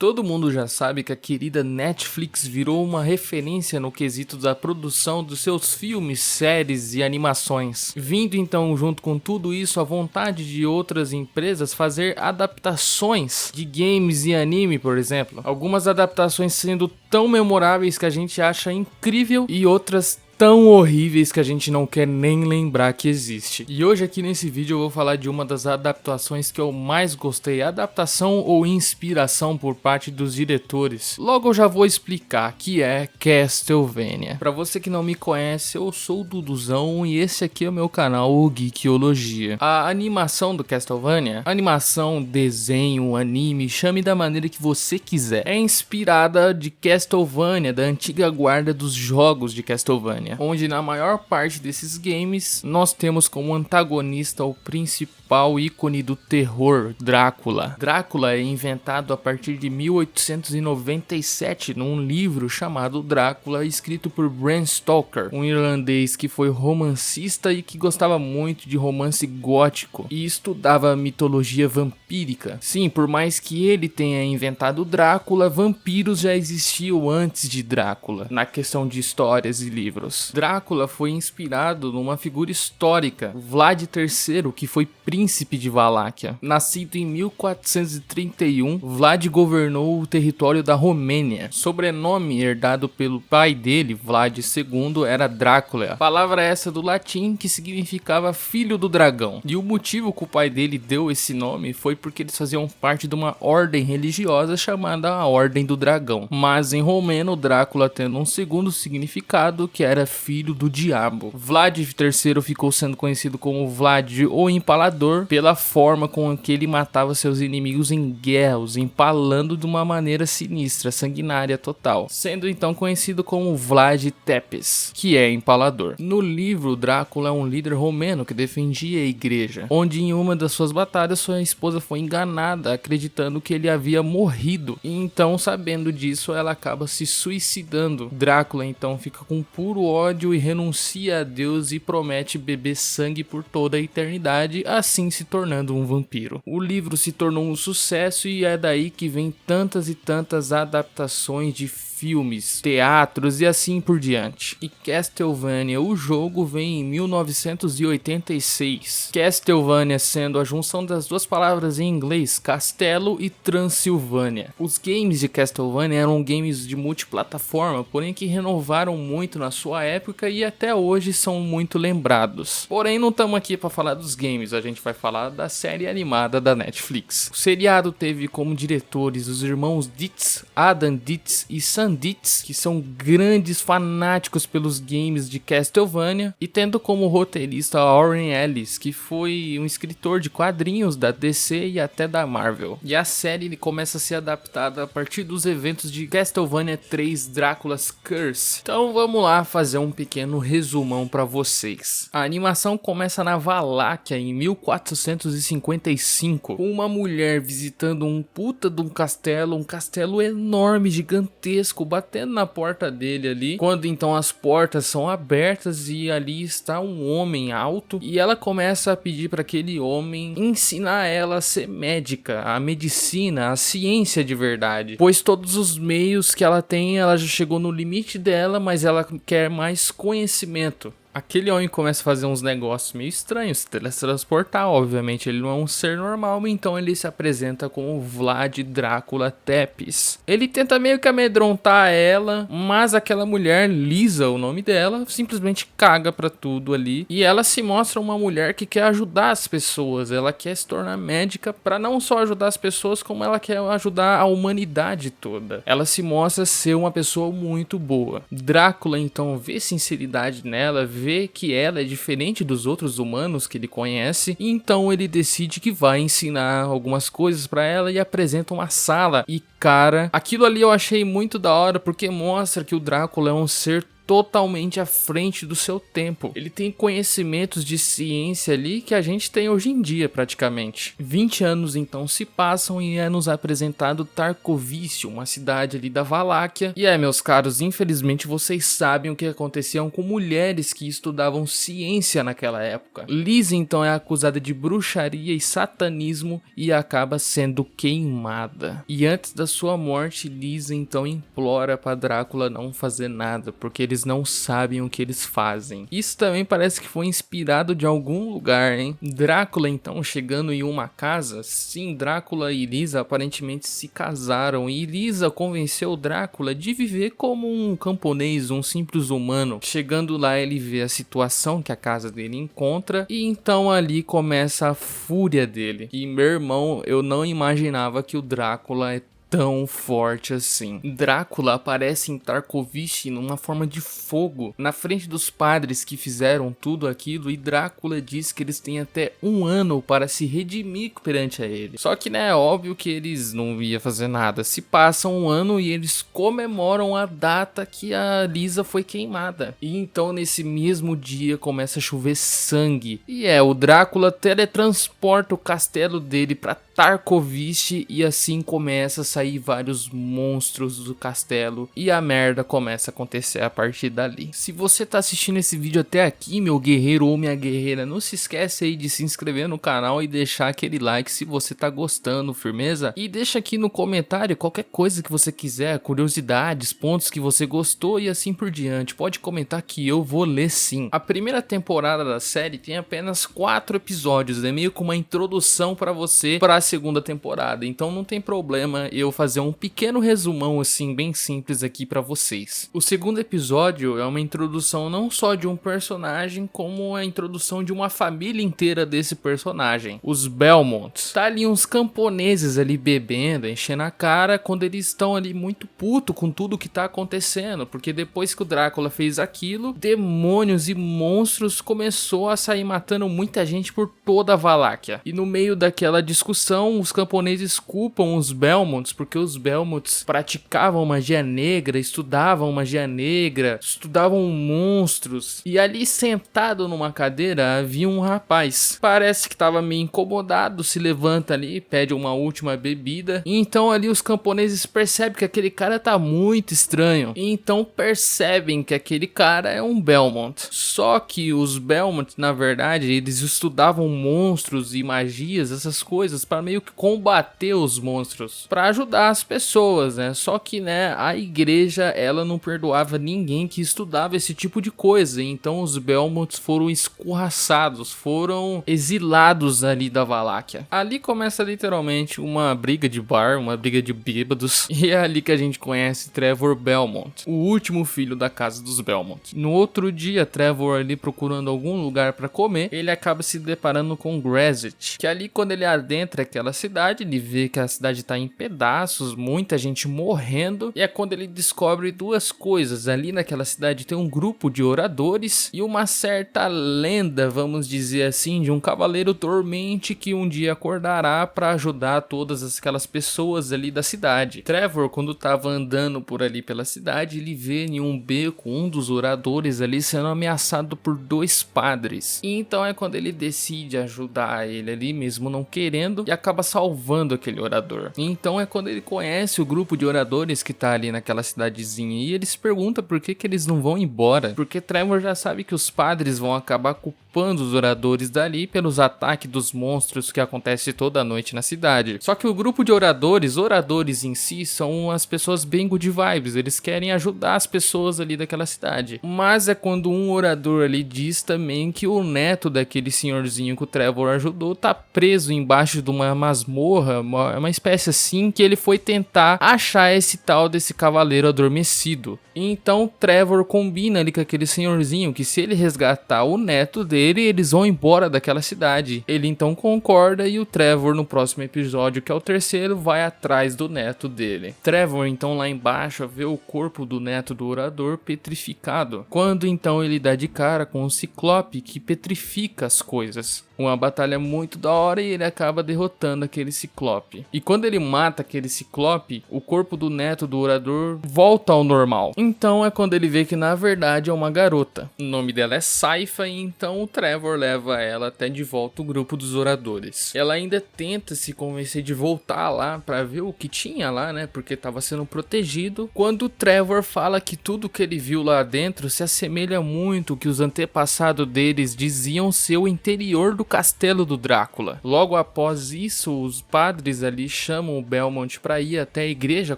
Todo mundo já sabe que a querida Netflix virou uma referência no quesito da produção dos seus filmes, séries e animações. Vindo então junto com tudo isso a vontade de outras empresas fazer adaptações de games e anime, por exemplo. Algumas adaptações sendo tão memoráveis que a gente acha incrível e outras tão horríveis que a gente não quer nem lembrar que existe. E hoje aqui nesse vídeo eu vou falar de uma das adaptações que eu mais gostei, adaptação ou inspiração por parte dos diretores. Logo eu já vou explicar, que é Castlevania. Pra você que não me conhece, eu sou o Duduzão e esse aqui é o meu canal, o Geekiologia. A animação do Castlevania, animação, desenho, anime, chame da maneira que você quiser, é inspirada de Castlevania, da antiga guarda dos jogos de Castlevania, onde na maior parte desses games nós temos como antagonista o principal ícone do terror, Drácula. Drácula é inventado a partir de 1897 num livro chamado Drácula, escrito por Bram Stoker, um irlandês que foi romancista e que gostava muito de romance gótico e estudava mitologia vampírica. Sim, por mais que ele tenha inventado Drácula, vampiros já existiam antes de Drácula, na questão de histórias e livros. Drácula foi inspirado numa figura histórica, Vlad III, que foi príncipe de Valáquia. Nascido em 1431, Vlad governou o território da Romênia. Sobrenome herdado pelo pai dele, Vlad II, era Drácula. Palavra essa do latim que significava filho do dragão. E o motivo que o pai dele deu esse nome foi porque eles faziam parte de uma ordem religiosa chamada a Ordem do Dragão. Mas em romeno, Drácula tendo um segundo significado, que era filho do diabo. Vlad III ficou sendo conhecido como Vlad o Empalador pela forma com que ele matava seus inimigos em guerra, os empalando de uma maneira sinistra, sanguinária total, sendo então conhecido como Vlad Tepes, que é empalador. No livro, Drácula é um líder romeno que defendia a igreja, onde em uma das suas batalhas sua esposa foi enganada, acreditando que ele havia morrido, e então, sabendo disso, ela acaba se suicidando. Drácula então fica com puro ódio e renuncia a Deus e promete beber sangue por toda a eternidade, assim se tornando um vampiro. O livro se tornou um sucesso e é daí que vem tantas e tantas adaptações de filmes, teatros e assim por diante. E Castlevania, o jogo, vem em 1986. Castlevania sendo a junção das duas palavras em inglês, castelo e Transilvânia. Os games de Castlevania eram games de multiplataforma, porém que renovaram muito na sua época e até hoje são muito lembrados. Porém não estamos aqui para falar dos games, a gente vai falar da série animada da Netflix. O seriado teve como diretores os irmãos Dietz, Adam Dietz e Sam Dietz, que são grandes fanáticos pelos games de Castlevania, e tendo como roteirista Warren Ellis, que foi um escritor de quadrinhos da DC e até da Marvel. E a série começa a ser adaptada a partir dos eventos de Castlevania 3 Drácula's Curse. Então vamos lá fazer um pequeno resumão para vocês. A animação começa na Valáquia em 1455, com uma mulher visitando um puta de um castelo enorme, gigantesco, batendo na porta dele ali, quando então as portas são abertas e ali está um homem alto e ela começa a pedir para aquele homem ensinar ela a ser médica, a medicina, a ciência de verdade, pois todos os meios que ela tem, ela já chegou no limite dela, mas ela quer mais conhecimento. Aquele homem começa a fazer uns negócios meio estranhos, se teletransportar, obviamente ele não é um ser normal, então ele se apresenta como Vlad Drácula Tepes. Ele tenta meio que amedrontar ela, mas aquela mulher, Lisa, o nome dela, simplesmente caga pra tudo ali. E ela se mostra uma mulher que quer ajudar as pessoas, ela quer se tornar médica pra não só ajudar as pessoas, como ela quer ajudar a humanidade toda. Ela se mostra ser uma pessoa muito boa. Drácula então vê sinceridade nela, vê que ela é diferente dos outros humanos que ele conhece, e então ele decide que vai ensinar algumas coisas pra ela e apresenta uma sala. E cara, aquilo ali eu achei muito da hora porque mostra que o Drácula é um ser totalmente à frente do seu tempo. Ele tem conhecimentos de ciência ali que a gente tem hoje em dia praticamente. 20 anos então se passam e é nos apresentado Tarkovice, uma cidade ali da Valáquia. E meus caros, infelizmente vocês sabem o que acontecia com mulheres que estudavam ciência naquela época. Lisa então é acusada de bruxaria e satanismo e acaba sendo queimada. E antes da sua morte, Lisa então implora para Drácula não fazer nada, porque eles não sabem o que eles fazem. Isso também parece que foi inspirado de algum lugar, hein? Drácula então chegando em uma casa, sim, Drácula e Lisa aparentemente se casaram e Lisa convenceu Drácula de viver como um camponês, um simples humano. Chegando lá ele vê a situação que a casa dele encontra e então ali começa a fúria dele. E meu irmão, eu não imaginava que o Drácula é tão forte assim. Drácula aparece em Tarkovice numa forma de fogo na frente dos padres que fizeram tudo aquilo e Drácula diz que eles têm até 1 ano para se redimir perante a ele. Só que é óbvio que eles não iam fazer nada. Se passa 1 ano e eles comemoram a data que a Lisa foi queimada. E então nesse mesmo dia começa a chover sangue. E o Drácula teletransporta o castelo dele para Tarkovice e assim começa a sair vários monstros do castelo e a merda começa a acontecer a partir dali. Se você tá assistindo esse vídeo até aqui, meu guerreiro ou minha guerreira, não se esquece aí de se inscrever no canal e deixar aquele like se você tá gostando, firmeza? E deixa aqui no comentário qualquer coisa que você quiser, curiosidades, pontos que você gostou e assim por diante. Pode comentar que eu vou ler sim. A primeira temporada da série tem apenas 4 episódios, é meio que uma introdução para você para a segunda temporada, então não tem problema eu fazer um pequeno resumão assim bem simples aqui para vocês. O segundo episódio é uma introdução não só de um personagem, como a introdução de uma família inteira desse personagem, os Belmonts. Tá ali uns camponeses ali bebendo, enchendo a cara, quando eles estão ali muito puto com tudo que tá acontecendo, porque depois que o Drácula fez aquilo, demônios e monstros começou a sair matando muita gente por toda a Valáquia. E no meio daquela discussão, os camponeses culpam os Belmonts porque os Belmonts praticavam magia negra, estudavam magia negra, estudavam monstros. E ali sentado numa cadeira havia um rapaz. Parece que estava meio incomodado, se levanta ali, pede uma última bebida. E então ali os camponeses percebem que aquele cara tá muito estranho. E então percebem que aquele cara é um Belmont. Só que os Belmonts, na verdade, eles estudavam monstros e magias, essas coisas, para meio que combater os monstros, para ajudar as pessoas, né? Só que, a igreja, ela não perdoava ninguém que estudava esse tipo de coisa, então os Belmonts foram escorraçados, foram exilados ali da Valáquia. Ali começa literalmente uma briga de bar, uma briga de bêbados, e é ali que a gente conhece Trevor Belmont, o último filho da casa dos Belmont. No outro dia, Trevor ali procurando algum lugar para comer, ele acaba se deparando com Grezit, que ali quando ele adentra aquela cidade, ele vê que a cidade tá em pedaços, muita gente morrendo, e é quando ele descobre 2 coisas. Ali naquela cidade tem um grupo de oradores e uma certa lenda, vamos dizer assim, de um cavaleiro dormente que um dia acordará para ajudar todas aquelas pessoas ali da cidade. Trevor, quando tava andando por ali pela cidade, ele vê em um beco um dos oradores ali sendo ameaçado por 2 padres, e então é quando ele decide ajudar ele ali, mesmo não querendo, e acaba salvando aquele orador. E então é quando ele conhece o grupo de oradores que tá ali naquela cidadezinha e ele se pergunta por que eles não vão embora, porque Trevor já sabe que os padres vão acabar culpando os oradores dali pelos ataques dos monstros que acontece toda noite na cidade. Só que o grupo de oradores em si, são as pessoas bem good vibes, eles querem ajudar as pessoas ali daquela cidade. Mas é quando um orador ali diz também que o neto daquele senhorzinho que o Trevor ajudou tá preso embaixo de uma masmorra, uma espécie assim, que ele foi tentar achar esse tal desse cavaleiro adormecido. E então Trevor combina ali com aquele senhorzinho que se ele resgatar o neto dele, ele e eles vão embora daquela cidade. Ele então concorda e o Trevor no próximo episódio, que é o terceiro, vai atrás do neto dele. Trevor então lá embaixo vê o corpo do neto do orador petrificado, quando então ele dá de cara com um ciclope que petrifica as coisas. Uma batalha muito da hora e ele acaba derrotando aquele ciclope. E quando ele mata aquele ciclope, o corpo do neto do orador volta ao normal. Então é quando ele vê que na verdade é uma garota. O nome dela é Sypha e então o Trevor leva ela até de volta o grupo dos oradores. Ela ainda tenta se convencer de voltar lá pra ver o que tinha lá, né? Porque tava sendo protegido. Quando o Trevor fala que tudo que ele viu lá dentro se assemelha muito ao que os antepassados deles diziam ser o interior do castelo do Drácula. Logo após isso, os padres ali chamam o Belmont para ir até a igreja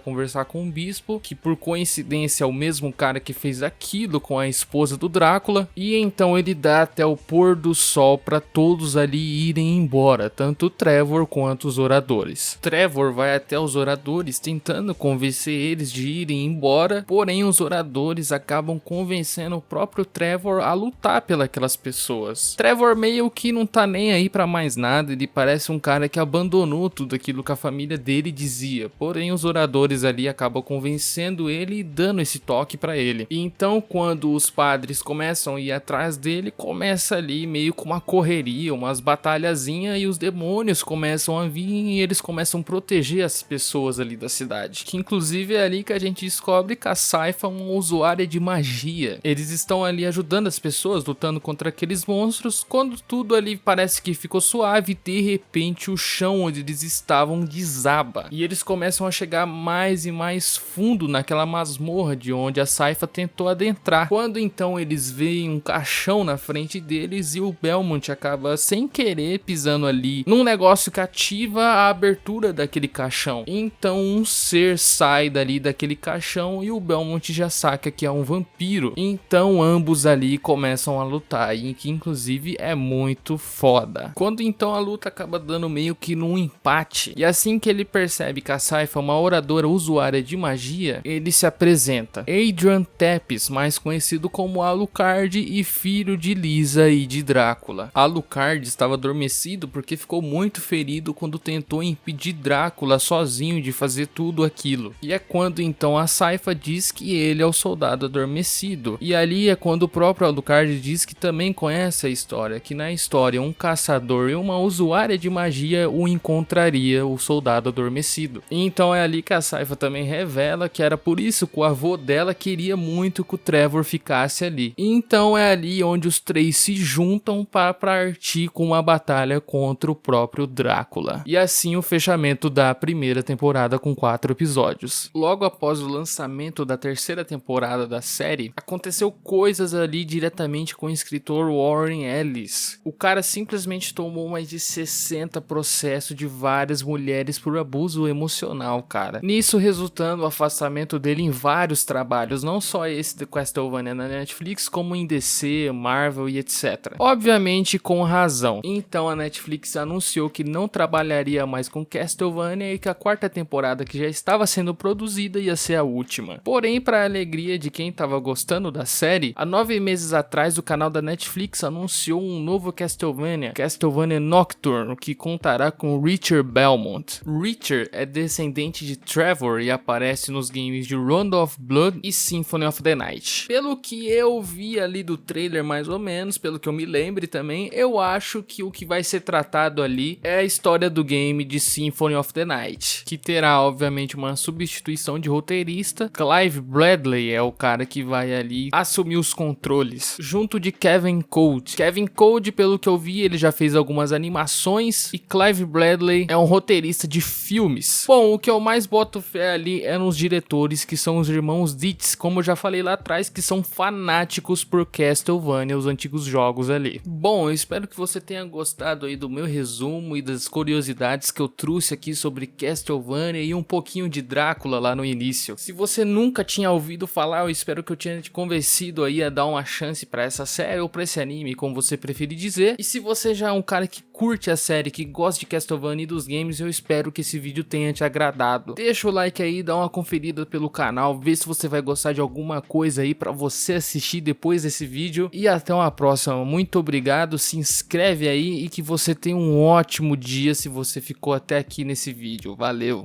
conversar com o bispo, que por coincidência é o mesmo cara que fez aquilo com a esposa do Drácula, e então ele dá até o pôr do sol para todos ali irem embora, tanto o Trevor quanto os oradores. Trevor vai até os oradores tentando convencer eles de irem embora, porém os oradores acabam convencendo o próprio Trevor a lutar pelas pessoas. Trevor meio que não tá nem aí pra mais nada, ele parece um cara que abandonou tudo aquilo que a família dele dizia, porém os oradores ali acabam convencendo ele e dando esse toque pra ele. E então quando os padres começam a ir atrás dele, começa ali meio com uma correria, umas batalhazinhas, e os demônios começam a vir e eles começam a proteger as pessoas ali da cidade, que inclusive é ali que a gente descobre que a Sypha é uma usuária de magia. Eles estão ali ajudando as pessoas, lutando contra aqueles monstros, quando tudo ali parece que ficou suave, de repente o chão onde eles estavam desaba. E eles começam a chegar mais e mais fundo naquela masmorra de onde a Sypha tentou adentrar. Quando então eles veem um caixão na frente deles e o Belmont acaba sem querer pisando ali num negócio que ativa a abertura daquele caixão. Então um ser sai dali daquele caixão e o Belmont já saca que é um vampiro. Então ambos ali começam a lutar, e que inclusive é muito foda. Quando então a luta acaba dando meio que num empate, e assim que ele percebe que a Sypha é uma oradora usuária de magia, ele se apresenta. Adrian Tepes, mais conhecido como Alucard e filho de Lisa e de Drácula. Alucard estava adormecido porque ficou muito ferido quando tentou impedir Drácula sozinho de fazer tudo aquilo. E é quando então a Sypha diz que ele é o soldado adormecido. E ali é quando o próprio Alucard diz que também conhece a história, que na história um caçador e uma usuária de magia o encontraria, o soldado adormecido. E então é ali que a Sypha também revela que era por isso que o avô dela queria muito que o Trevor ficasse ali. E então é ali onde os três se juntam para partir com uma batalha contra o próprio Drácula. E assim o fechamento da primeira temporada com 4 episódios. Logo após o lançamento da terceira temporada da série, aconteceu coisas ali diretamente com o escritor Warren Ellis. O cara simplesmente tomou mais de 60 processos de várias mulheres por abuso emocional, cara. Nisso resultando o afastamento dele em vários trabalhos, não só esse de Castlevania na Netflix, como em DC, Marvel e etc. Obviamente com razão. Então a Netflix anunciou que não trabalharia mais com Castlevania e que a quarta temporada, que já estava sendo produzida, ia ser a última. Porém, para a alegria de quem estava gostando da série, há 9 meses atrás o canal da Netflix anunciou um novo Castlevania, Castlevania Nocturne, que contará com Richard Belmont. Richard é descendente de Trevor e aparece nos games de Round of Blood e Symphony of the Night. Pelo que eu vi ali do trailer mais ou menos, pelo que eu me lembre também, eu acho que o que vai ser tratado ali é a história do game de Symphony of the Night, que terá obviamente uma substituição de roteirista. Clive Bradley é o cara que vai ali assumir os controles, junto de Kevin Code. Kevin Code, pelo que eu vi, ele já fez algumas animações, e Clive Bradley é um roteirista de filmes. Bom, o que eu mais boto fé ali é nos diretores, que são os irmãos Dietz, como eu já falei lá atrás, que são fanáticos por Castlevania, os antigos jogos ali. Bom, eu espero que você tenha gostado aí do meu resumo e das curiosidades que eu trouxe aqui sobre Castlevania e um pouquinho de Drácula lá no início. Se você nunca tinha ouvido falar, eu espero que eu tenha te convencido aí a dar uma chance pra essa série ou pra esse anime, como você preferir dizer. E se você já é um cara que curte a série, que gosta de Castlevania e dos games, eu espero que esse vídeo tenha te agradado. Deixa o like aí, dá uma conferida pelo canal, vê se você vai gostar de alguma coisa aí pra você assistir depois desse vídeo. E até uma próxima. Osama, muito obrigado, se inscreve aí e que você tenha um ótimo dia se você ficou até aqui nesse vídeo. Valeu!